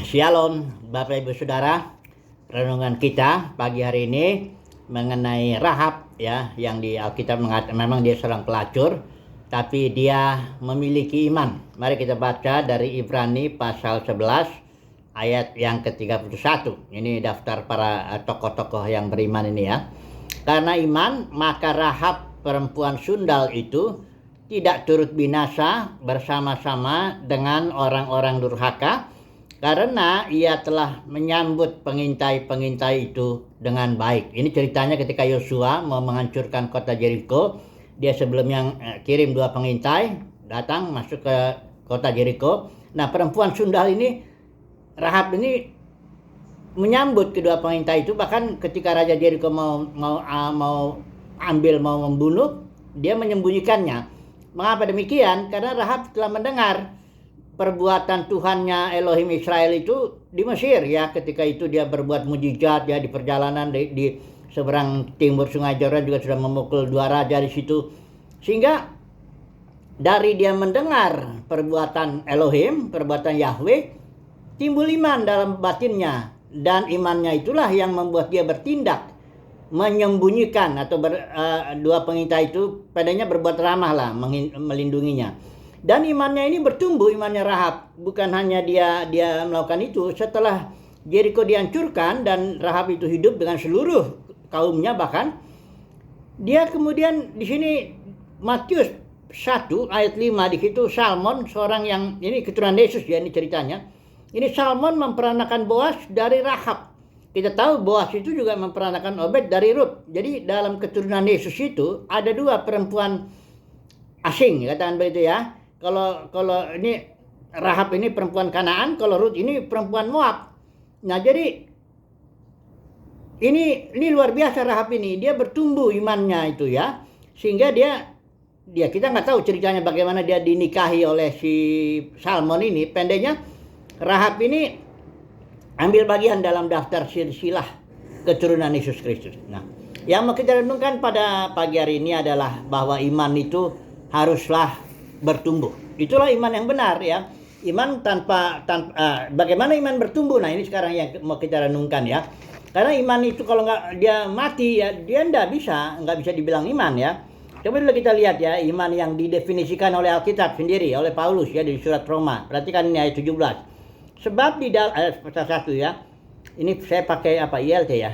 Shalom Bapak Ibu Saudara. Renungan kita pagi hari ini mengenai Rahab ya, yang di Alkitab mengatakan memang dia seorang pelacur tapi dia memiliki iman. Mari kita baca dari Ibrani pasal 11 ayat yang ke-31. Ini daftar para tokoh-tokoh yang beriman ini ya. Karena iman maka Rahab perempuan sundal itu tidak turut binasa bersama-sama dengan orang-orang durhaka, karena ia telah menyambut pengintai-pengintai itu dengan baik. Ini ceritanya ketika Yosua mau menghancurkan kota Jeriko. Dia sebelumnya kirim 2 pengintai datang masuk ke kota Jeriko. Nah, perempuan sundal ini, Rahab ini, menyambut kedua pengintai itu. Bahkan ketika Raja Jeriko mau membunuh, dia menyembunyikannya. Mengapa demikian? Karena Rahab telah mendengar perbuatan Tuhannya Elohim Israel itu di Mesir ya. Ketika itu dia berbuat mujizat ya, di perjalanan di seberang timur Sungai Jordan juga sudah memukul 2 raja di situ. Sehingga dari dia mendengar perbuatan Elohim, perbuatan Yahweh, timbul iman dalam batinnya, dan imannya itulah yang membuat dia bertindak menyembunyikan atau 2 pengintai itu padanya berbuat ramah lah, melindunginya. Dan imannya ini bertumbuh, imannya Rahab. Bukan hanya dia melakukan itu, setelah Jeriko dihancurkan dan Rahab itu hidup dengan seluruh kaumnya, bahkan dia kemudian di sini Matius 1 ayat 5 di situ Salmon, seorang yang ini keturunan Yesus ya, ini ceritanya. Ini Salmon memperanakan Boas dari Rahab. Kita tahu Boas itu juga memperanakan Obed dari Rut. Jadi dalam keturunan Yesus itu ada 2 perempuan asing, katakan begitu ya. Kalau ini Rahab ini perempuan Kanaan, kalau Rut ini perempuan Moab. Nah, jadi ini luar biasa Rahab ini. Dia bertumbuh imannya itu ya. Sehingga dia kita nggak tahu ceritanya bagaimana dia dinikahi oleh si Salmon ini. Pendeknya Rahab ini ambil bagian dalam daftar silsilah keturunan Yesus Kristus. Nah, yang mau kita renungkan pada pagi hari ini adalah bahwa iman itu haruslah bertumbuh. Itulah iman yang benar ya. Iman tanpa bagaimana iman bertumbuh? Nah, ini sekarang yang mau kita renungkan ya. Karena iman itu kalau nggak dia mati ya, dia nggak bisa dibilang iman ya. Coba dulu kita lihat ya, iman yang didefinisikan oleh Alkitab sendiri, oleh Paulus ya di surat Roma. Perhatikan ini ayat 17. Sebab di dalam ayat pasal 1 ya. Ini saya pakai ILT ya.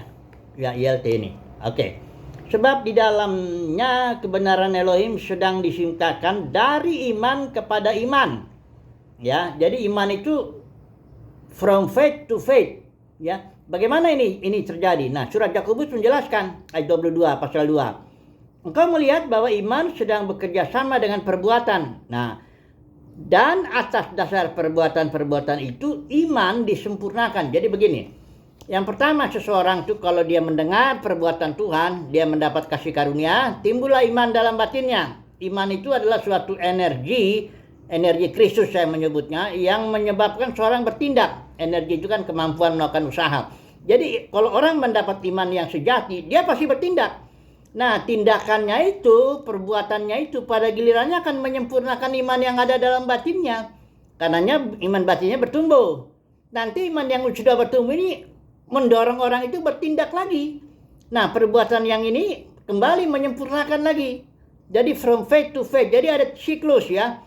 Ya, ILT ini. Oke. Sebab di dalamnya kebenaran Elohim sedang disintakan dari iman kepada iman. Ya, jadi iman itu from faith to faith. Ya, bagaimana ini terjadi? Nah, surat Yakobus menjelaskan ayat 22 pasal 2. Engkau melihat bahwa iman sedang bekerja sama dengan perbuatan. Nah, dan atas dasar perbuatan-perbuatan itu iman disempurnakan. Jadi begini. Yang pertama, seseorang itu kalau dia mendengar perbuatan Tuhan, dia mendapat kasih karunia, timbullah iman dalam batinnya. Iman itu adalah suatu energi Kristus saya menyebutnya, yang menyebabkan seorang bertindak. Energi itu kan kemampuan melakukan usaha. Jadi kalau orang mendapat iman yang sejati, dia pasti bertindak. Nah, tindakannya itu, perbuatannya itu pada gilirannya akan menyempurnakan iman yang ada dalam batinnya. Karenanya iman batinnya bertumbuh. Nanti iman yang sudah bertumbuh ini mendorong orang itu bertindak lagi. Nah, perbuatan yang ini kembali menyempurnakan lagi. Jadi from faith to faith. Jadi ada siklus ya.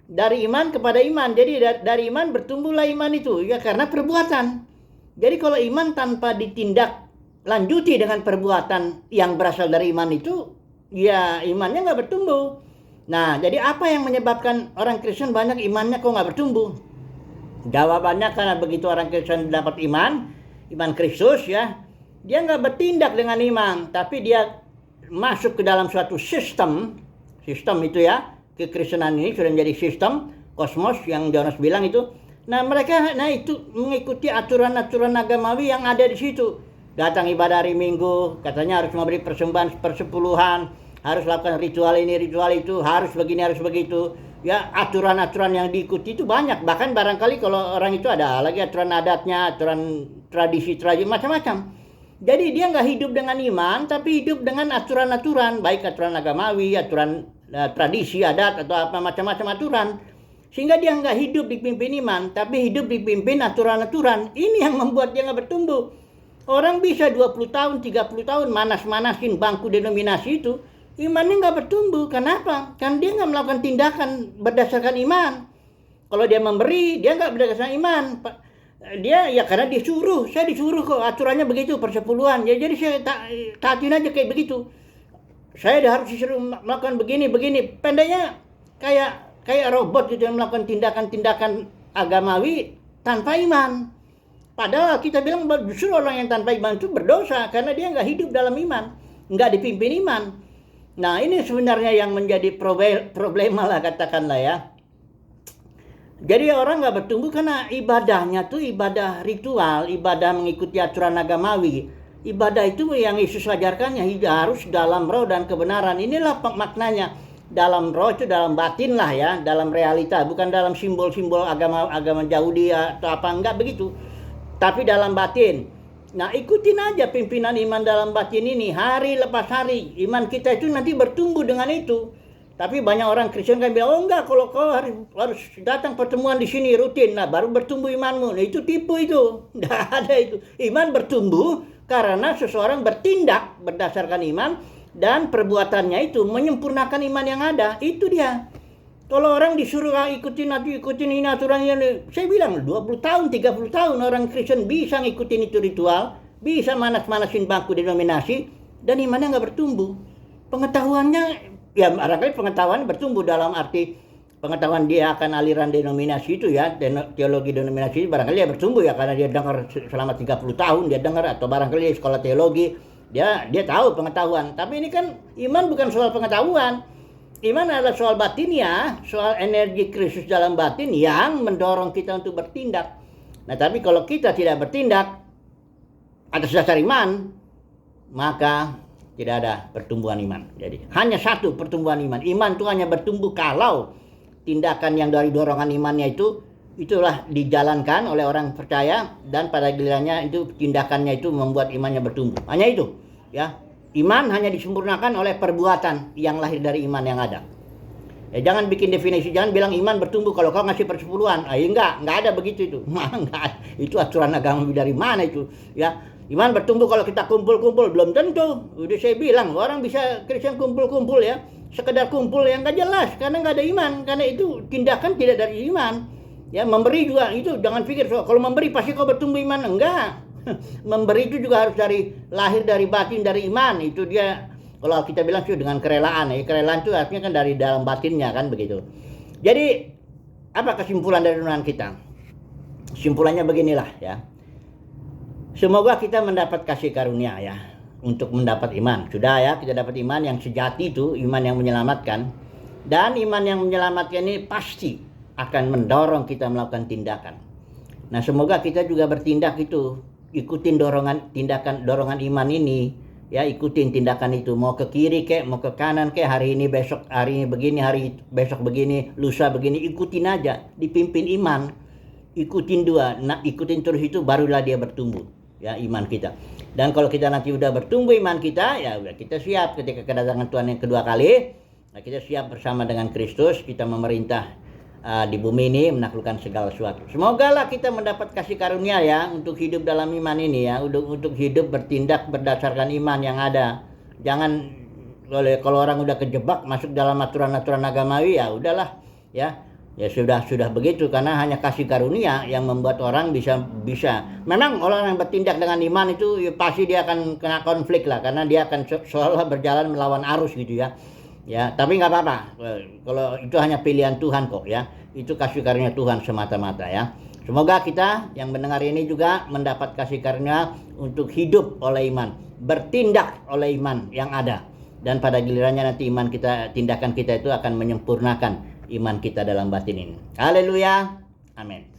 Dari iman kepada iman. Jadi dari iman bertumbuhlah iman itu ya, karena perbuatan. Jadi kalau iman tanpa ditindak lanjuti dengan perbuatan yang berasal dari iman itu, ya imannya nggak bertumbuh. Nah, jadi apa yang menyebabkan orang Kristen banyak imannya kok nggak bertumbuh? Jawabannya karena begitu orang Kristen dapat iman Kristus ya, dia nggak bertindak dengan iman, tapi dia masuk ke dalam suatu sistem itu ya. Kekristenan ini sudah menjadi sistem kosmos yang Jonas bilang itu. Nah, mereka itu mengikuti aturan-aturan agamawi yang ada di situ. Datang ibadah hari Minggu, katanya harus memberi persembahan persepuluhan, harus lakukan ritual ini, ritual itu, harus begini, harus begitu. Ya, aturan-aturan yang diikuti itu banyak. Bahkan barangkali kalau orang itu ada lagi aturan adatnya, aturan tradisi macam-macam. Jadi dia nggak hidup dengan iman, tapi hidup dengan aturan-aturan, baik aturan agamawi, aturan tradisi, adat, atau apa macam-macam aturan. Sehingga dia nggak hidup dipimpin iman, tapi hidup dipimpin aturan-aturan. Ini yang membuat dia nggak bertumbuh. Orang bisa 20 tahun, 30 tahun manas-manasin bangku denominasi itu, imannya nggak bertumbuh. Kenapa? Kan dia nggak melakukan tindakan berdasarkan iman. Kalau dia memberi, dia nggak berdasarkan iman. Dia ya karena disuruh, saya disuruh kok, aturannya begitu persepuluhan. Ya jadi saya taatin aja kayak begitu. Saya harus disuruh melakukan begini. Pendeknya kayak robot gitu yang melakukan tindakan-tindakan agamawi tanpa iman. Padahal kita bilang justru orang yang tanpa iman itu berdosa karena dia nggak hidup dalam iman, nggak dipimpin iman. Nah ini sebenarnya yang menjadi problema lah katakanlah ya. Jadi orang nggak bertumbuh karena ibadahnya tuh ibadah ritual, ibadah mengikuti aturan agamawi. Ibadah itu yang Yesus ajarkannya harus dalam roh dan kebenaran. Inilah maknanya. Dalam roh itu dalam batin lah ya, dalam realita, bukan dalam simbol-simbol agama Yahudi atau apa, enggak begitu. Tapi dalam batin. Nah ikutin aja pimpinan iman dalam batin ini hari lepas hari. Iman kita itu nanti bertumbuh dengan itu. Tapi banyak orang Kristen kan bilang, oh enggak, kalau kau harus datang pertemuan di sini rutin, nah baru bertumbuh imanmu. Nah itu tipu itu, enggak ada itu. Iman bertumbuh karena seseorang bertindak berdasarkan iman. Dan perbuatannya itu menyempurnakan iman yang ada. Itu dia. Kalau orang disuruh ikutin ini aturannya, saya bilang 20 tahun, 30 tahun orang Kristen bisa ngikutin itu ritual, bisa manas-manasin bangku denominasi, dan imannya nggak bertumbuh. Pengetahuannya, ya barangkali pengetahuan bertumbuh dalam arti pengetahuan dia akan aliran denominasi itu ya, teologi denominasi barangkali dia bertumbuh ya, karena dia dengar selama 30 tahun, dia dengar, atau barangkali dia sekolah teologi, dia tahu pengetahuan. Tapi ini kan iman bukan soal pengetahuan. Iman adalah soal batin ya, soal energi Kristus dalam batin yang mendorong kita untuk bertindak. Nah tapi kalau kita tidak bertindak atas dasar iman, maka tidak ada pertumbuhan iman. Jadi hanya satu pertumbuhan iman. Iman itu hanya bertumbuh kalau tindakan yang dari dorongan imannya itulah dijalankan oleh orang percaya, dan pada gilirannya itu tindakannya itu membuat imannya bertumbuh. Hanya itu ya. Iman hanya disempurnakan oleh perbuatan yang lahir dari iman yang ada. Ya jangan bikin definisi, jangan bilang iman bertumbuh kalau kau ngasih persepuluhan. Enggak ada begitu itu. Enggak, itu aturan agama dari mana itu ya. Iman bertumbuh kalau kita kumpul-kumpul, belum tentu. Udah saya bilang, orang bisa Kristen kumpul-kumpul ya, sekedar kumpul yang nggak jelas karena nggak ada iman, karena itu tindakan tidak dari iman. Ya memberi juga itu, jangan pikir kalau memberi pasti kau bertumbuh iman, enggak. Memberi itu juga harus lahir dari batin, dari iman. Itu dia kalau kita bilang sih dengan kerelaan. Ya kerelaan itu artinya kan dari dalam batinnya kan begitu. Jadi apa kesimpulan dari renungan kita? Kesimpulannya beginilah ya. Semoga kita mendapat kasih karunia ya untuk mendapat iman. Sudah ya, kita dapat iman yang sejati itu, iman yang menyelamatkan. Dan iman yang menyelamatkan ini pasti akan mendorong kita melakukan tindakan. Nah, semoga kita juga bertindak itu, ikutin dorongan iman ini, ya ikutin tindakan itu. Mau ke kiri kek, mau ke kanan kek, hari ini begini, besok begini, lusa begini, ikutin aja, dipimpin iman. Ikutin ikutin terus itu, barulah dia bertumbuh ya iman kita. Dan kalau kita nanti udah bertumbuh iman kita, ya udah kita siap ketika kedatangan Tuhan yang kedua kali. Nah, kita siap bersama dengan Kristus, kita memerintah di bumi ini, menaklukkan segala sesuatu. Semoga lah kita mendapat kasih karunia ya untuk hidup dalam iman ini ya, untuk hidup bertindak berdasarkan iman yang ada. Jangan kalau orang udah kejebak masuk dalam aturan-aturan agamawi, ya udahlah ya. Ya sudah begitu, karena hanya kasih karunia yang membuat orang bisa. Memang orang yang bertindak dengan iman itu ya, pasti dia akan kena konflik lah, karena dia akan seolah berjalan melawan arus gitu ya. Ya, tapi nggak apa-apa. Kalau itu hanya pilihan Tuhan kok ya. Itu kasih karunia Tuhan semata-mata ya. Semoga kita yang mendengar ini juga mendapat kasih karunia untuk hidup oleh iman, bertindak oleh iman yang ada. Dan pada gilirannya nanti tindakan kita itu akan menyempurnakan iman kita dalam batin ini. Haleluya. Amin.